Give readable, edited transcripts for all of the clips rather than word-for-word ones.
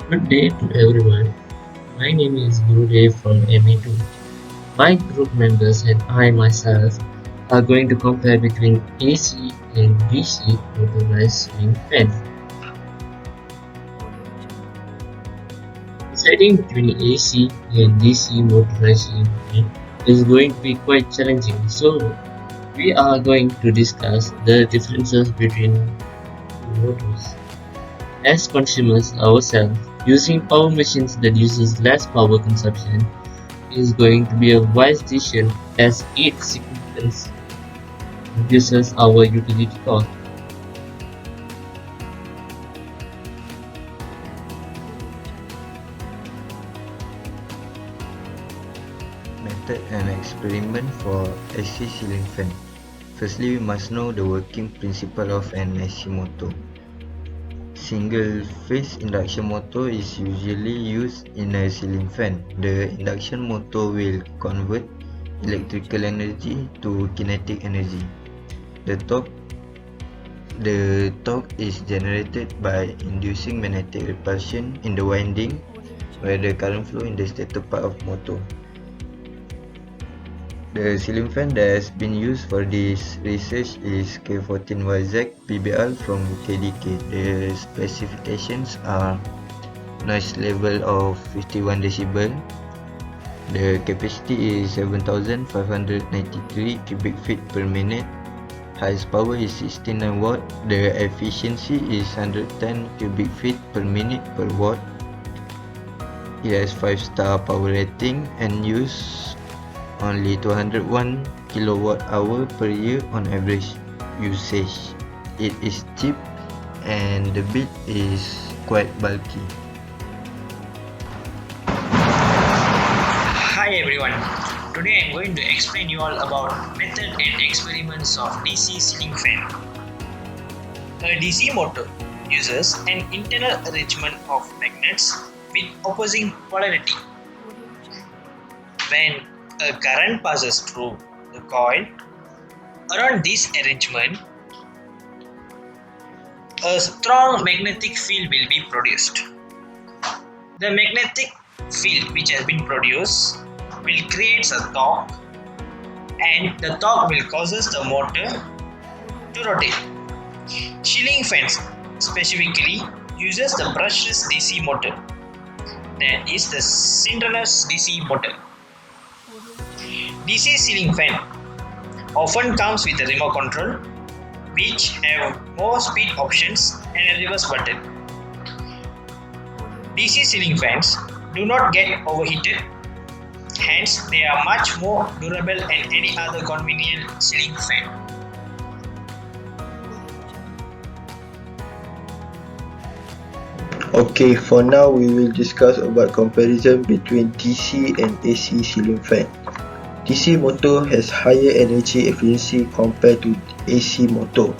Good day to everyone. My name is Gurudev from MA2. My group members and I myself are going to compare between AC and DC motorized ceiling fan. Deciding between AC and DC motorized ceiling fan is going to be quite challenging. So we are going to discuss the differences between two motors. As consumers ourselves, using power machines that uses less power consumption is going to be a wise decision as it significantly reduces our utility cost. Method and experiment for AC ceiling fan. Firstly, we must know the working principle of an AC motor. Single phase induction motor is usually used in a ceiling fan. The induction motor will convert electrical energy to kinetic energy. The torque is generated by inducing magnetic repulsion in the winding where the current flow in the stator part of motor. The ceiling fan that has been used for this research is K14YZ PBR from KDK. The specifications are noise level of 51 decibel. The capacity is 7593 cubic feet per minute. Highest power is 69 watt. The efficiency is 110 cubic feet per minute per watt. It has 5-star power rating and use only 201 kilowatt hour per year on average usage. It is cheap and the build is quite bulky. Hi everyone, today I'm going to explain you all about method and experiments of DC ceiling fan. A DC motor uses an internal arrangement of magnets with opposing polarity. When a current passes through the coil around this arrangement, a strong magnetic field will be produced. The magnetic field which has been produced will create a torque, and the torque will causes the motor to rotate. Ceiling fans specifically uses the brushless DC motor, that is the synchronous DC motor. DC ceiling fan often comes with a remote control which have more speed options and a reverse button. DC ceiling fans do not get overheated, hence they are much more durable than any other conventional ceiling fan. Okay, for now we will discuss about comparison between DC and AC ceiling fan. DC motor has higher energy efficiency compared to AC motor.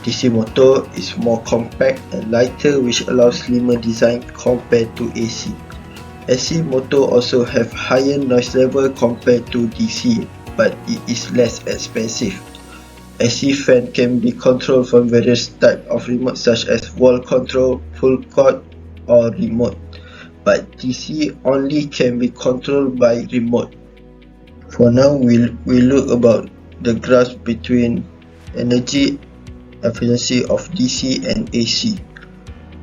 DC motor is more compact and lighter, which allows slimmer design compared to AC. AC motor also have higher noise level compared to DC, but it is less expensive. AC fan can be controlled from various types of remote such as wall control, full cord, or remote, but DC only can be controlled by remote. For now, we'll look about the graphs between energy efficiency of DC and AC.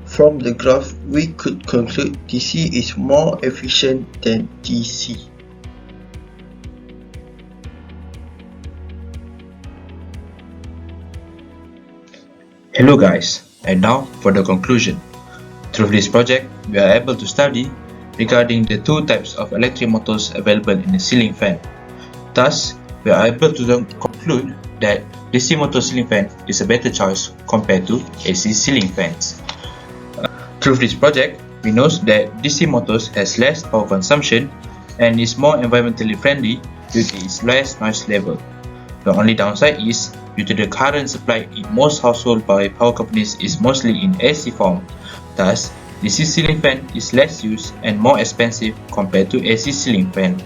From the graph, we could conclude DC is more efficient than DC. Hello guys, and now for the conclusion. Through this project, we are able to study regarding the two types of electric motors available in a ceiling fan. Thus, we are able to conclude that DC motor ceiling fan is a better choice compared to AC ceiling fans. Through this project, we know that DC motors has less power consumption and is more environmentally friendly due to its less noise level. The only downside is due to the current supply in most household by power companies is mostly in AC form. Thus, DC ceiling fan is less used and more expensive compared to AC ceiling fan.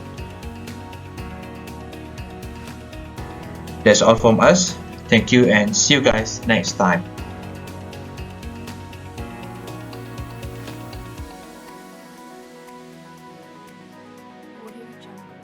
That's all from us. Thank you and see you guys next time. Jungle.